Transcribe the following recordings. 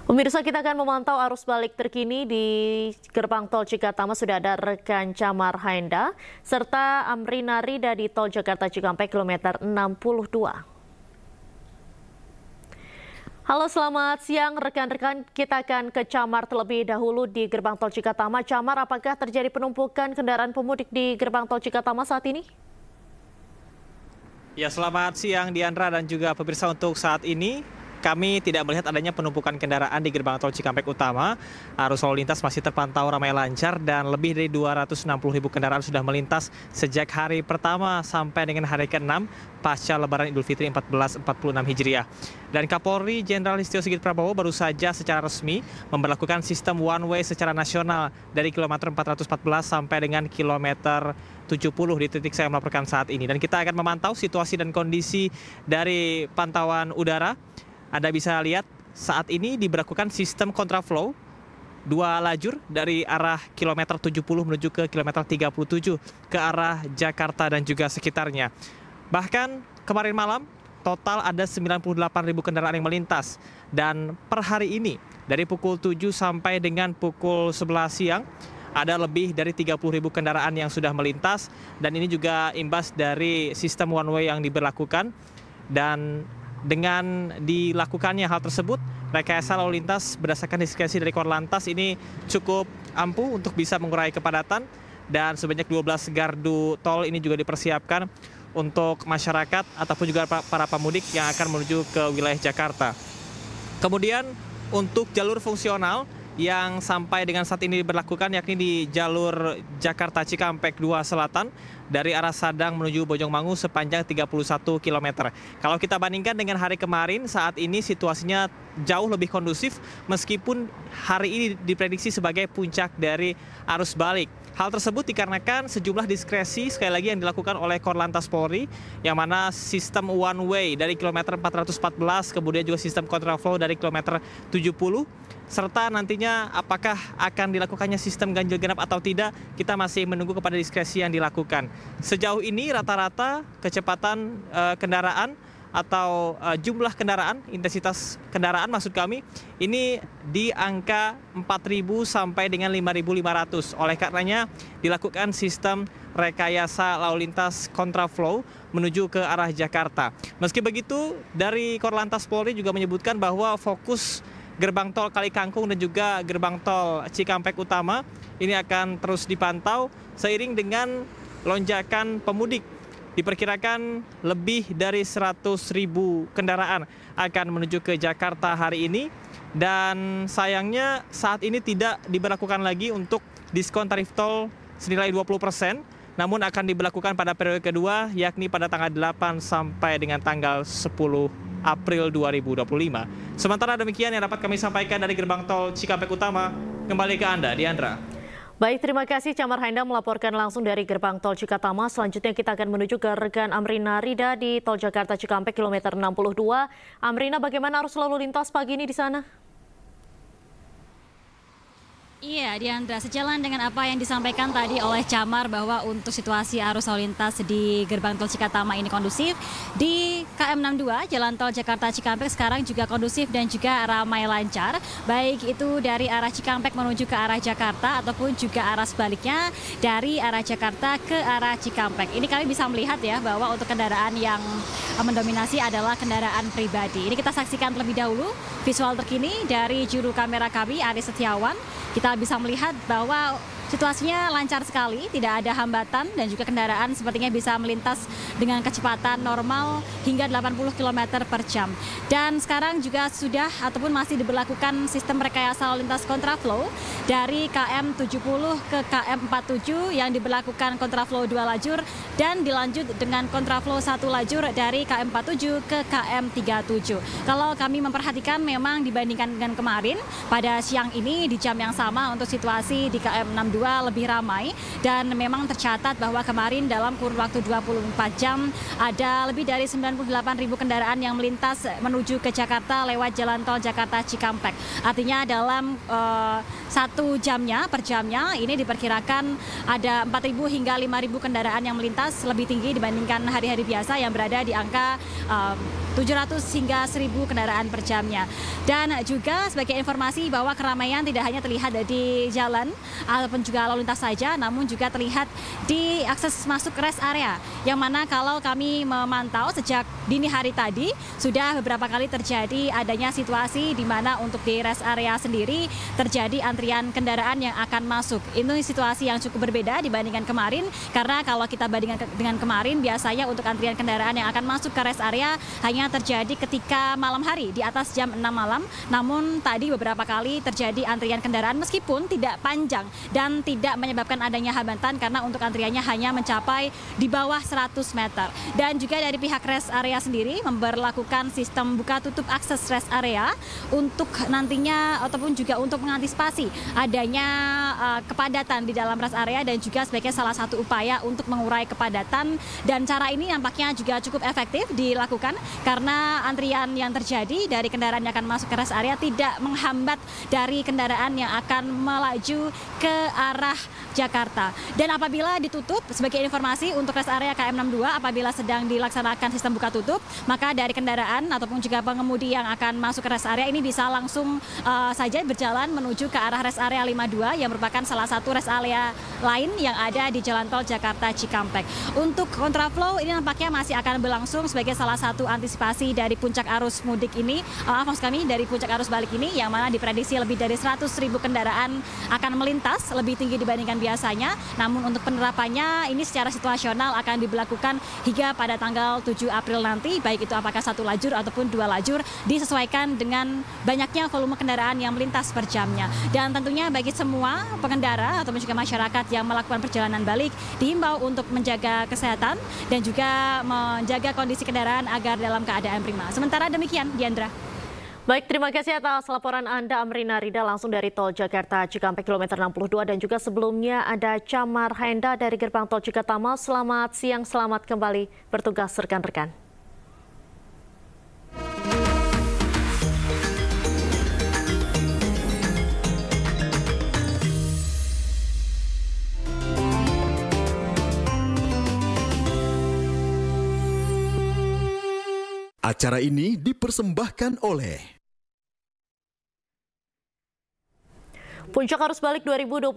Pemirsa, kita akan memantau arus balik terkini di gerbang tol Cikatama. Sudah ada rekan Camar Haenda serta Amrina Rida di tol Jakarta Cikampek kilometer 62. Halo, selamat siang rekan-rekan. Kita akan ke Camar terlebih dahulu di gerbang tol Cikatama. Camar, apakah terjadi penumpukan kendaraan pemudik di gerbang tol Cikatama saat ini? Ya, selamat siang Diandra dan juga pemirsa. Untuk saat ini kami tidak melihat adanya penumpukan kendaraan di gerbang tol Cikampek Utama. Arus lalu lintas masih terpantau ramai lancar dan lebih dari 260.000 kendaraan sudah melintas sejak hari pertama sampai dengan hari ke-6 pasca Lebaran Idul Fitri 1446 Hijriah. Dan Kapolri Jenderal Listio Sigit Prabowo baru saja secara resmi memberlakukan sistem one way secara nasional dari kilometer 414 sampai dengan kilometer 70 di titik saya melaporkan saat ini. Dan kita akan memantau situasi dan kondisi dari pantauan udara. Anda bisa lihat saat ini diberlakukan sistem kontraflow 2 lajur dari arah kilometer 70 menuju ke kilometer 37 ke arah Jakarta dan juga sekitarnya. Bahkan kemarin malam total ada 98.000 kendaraan yang melintas. Dan per hari ini dari pukul 7 sampai dengan pukul 11 siang ada lebih dari 30.000 kendaraan yang sudah melintas. Dan ini juga imbas dari sistem one way yang diberlakukan. Dan dengan dilakukannya hal tersebut, rekayasa lalu lintas berdasarkan diskresi dari Korlantas ini cukup ampuh untuk bisa mengurai kepadatan. Dan sebanyak 12 gardu tol ini juga dipersiapkan untuk masyarakat ataupun juga para pemudik yang akan menuju ke wilayah Jakarta. Kemudian untuk jalur fungsional yang sampai dengan saat ini diberlakukan, yakni di jalur Jakarta Cikampek 2 Selatan dari arah Sadang menuju Bojongmangu sepanjang 31 km. Kalau kita bandingkan dengan hari kemarin, saat ini situasinya jauh lebih kondusif meskipun hari ini diprediksi sebagai puncak dari arus balik. Hal tersebut dikarenakan sejumlah diskresi sekali lagi yang dilakukan oleh Korlantas Polri, yang mana sistem one way dari kilometer 414, kemudian juga sistem kontraflow dari kilometer 70, serta nantinya apakah akan dilakukannya sistem ganjil genap atau tidak, kita masih menunggu kepada diskresi yang dilakukan. Sejauh ini rata-rata kecepatan kendaraan atau jumlah kendaraan, intensitas kendaraan maksud kami, ini di angka 4.000 sampai dengan 5.500. Oleh karenanya dilakukan sistem rekayasa lalu lintas kontraflow menuju ke arah Jakarta. Meski begitu, dari Korlantas Polri juga menyebutkan bahwa fokus gerbang tol Kali Kangkung dan juga gerbang tol Cikampek Utama ini akan terus dipantau seiring dengan lonjakan pemudik. Diperkirakan lebih dari 100.000 kendaraan akan menuju ke Jakarta hari ini. Dan sayangnya saat ini tidak diberlakukan lagi untuk diskon tarif tol senilai 20%. Namun akan diberlakukan pada periode kedua, yakni pada tanggal 8 sampai dengan tanggal 10 April 2025. Sementara demikian yang dapat kami sampaikan dari gerbang tol Cikampek Utama. Kembali ke Anda, Diandra. Baik, terima kasih Camar Haenda melaporkan langsung dari gerbang tol Cikatama. Selanjutnya kita akan menuju ke rekan Amrina Rida di tol Jakarta Cikampek kilometer 62. Amrina, bagaimana arus lalu lintas pagi ini di sana? Iya, Diandra, sejalan dengan apa yang disampaikan tadi oleh Camar bahwa untuk situasi arus lalu lintas di gerbang tol Cikatama ini kondusif, di KM 62 Jalan Tol Jakarta Cikampek sekarang juga kondusif dan juga ramai lancar, baik itu dari arah Cikampek menuju ke arah Jakarta ataupun juga arah sebaliknya dari arah Jakarta ke arah Cikampek. Ini kami bisa melihat ya bahwa untuk kendaraan yang mendominasi adalah kendaraan pribadi. Ini kita saksikan terlebih dahulu visual terkini dari juru kamera kami, Aris Setiawan. Kita bisa melihat bahwa situasinya lancar sekali, tidak ada hambatan dan juga kendaraan sepertinya bisa melintas dengan kecepatan normal hingga 80 km per jam. Dan sekarang juga sudah ataupun masih diberlakukan sistem rekayasa lalu lintas kontraflow dari KM 70 ke KM 47 yang diberlakukan kontraflow 2 lajur dan dilanjut dengan kontraflow 1 lajur dari KM 47 ke KM 37. Kalau kami memperhatikan memang dibandingkan dengan kemarin pada siang ini di jam yang sama untuk situasi di KM 62 lebih ramai dan memang tercatat bahwa kemarin dalam kurun waktu 24 jam ada lebih dari 98.000 kendaraan yang melintas menuju ke Jakarta lewat jalan tol Jakarta Cikampek. Artinya dalam 1 jamnya per jamnya ini diperkirakan ada 4.000 hingga 5.000 kendaraan yang melintas, lebih tinggi dibandingkan hari-hari biasa yang berada di angka 700 hingga 1.000 kendaraan per jamnya. Dan juga sebagai informasi bahwa keramaian tidak hanya terlihat di jalan ataupun juga lalu lintas saja, namun juga terlihat di akses masuk rest area. Yang mana kalau kami memantau sejak dini hari tadi, sudah beberapa kali terjadi adanya situasi di mana untuk di rest area sendiri terjadi antrian kendaraan yang akan masuk. Ini situasi yang cukup berbeda dibandingkan kemarin, karena kalau kita bandingkan dengan kemarin, biasanya untuk antrian kendaraan yang akan masuk ke rest area hanya terjadi ketika malam hari di atas jam 6 malam. Namun tadi beberapa kali terjadi antrian kendaraan meskipun tidak panjang dan tidak menyebabkan adanya hambatan, karena untuk antriannya hanya mencapai di bawah 100 meter. Dan juga dari pihak rest area sendiri memberlakukan sistem buka tutup akses rest area untuk nantinya ataupun juga untuk mengantisipasi adanya kepadatan di dalam rest area, dan juga sebagai salah satu upaya untuk mengurai kepadatan. Dan cara ini nampaknya juga cukup efektif dilakukan karena antrian yang terjadi dari kendaraan yang akan masuk ke rest area tidak menghambat dari kendaraan yang akan melaju ke arah Jakarta. Dan apabila ditutup, sebagai informasi untuk rest area KM 62 apabila sedang dilaksanakan sistem buka tutup, maka dari kendaraan ataupun juga pengemudi yang akan masuk ke rest area ini bisa langsung saja berjalan menuju ke arah rest area 52 yang merupakan salah satu rest area lain yang ada di Jalan Tol Jakarta Cikampek. Untuk kontraflow ini nampaknya masih akan berlangsung sebagai salah satu antisipasi dari puncak arus mudik ini, maksud kami dari puncak arus balik ini, yang mana diprediksi lebih dari 100.000 kendaraan akan melintas, lebih tinggi dibandingkan biasanya. Namun untuk penerapannya ini secara situasional akan diberlakukan hingga pada tanggal 7 April nanti, baik itu apakah 1 lajur ataupun 2 lajur, disesuaikan dengan banyaknya volume kendaraan yang melintas per jamnya. Dan tentunya bagi semua pengendara ataupun juga masyarakat yang melakukan perjalanan balik dihimbau untuk menjaga kesehatan dan juga menjaga kondisi kendaraan agar dalam keadaan prima. Sementara demikian, Diandra. Baik, terima kasih atas laporan Anda, Amrina Rida, langsung dari Tol Jakarta Cikampek kilometer 62, dan juga sebelumnya ada Camar Henda dari Gerbang Tol Cikatama. Selamat siang, selamat kembali bertugas rekan-rekan. Acara ini dipersembahkan oleh Puncak arus balik 2025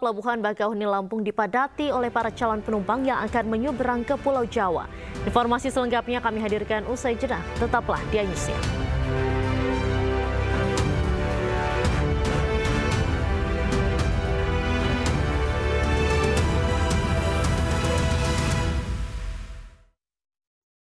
Pelabuhan Bakauheni Lampung dipadati oleh para calon penumpang yang akan menyeberang ke Pulau Jawa. Informasi selengkapnya kami hadirkan usai jeda. Tetaplah di iNews.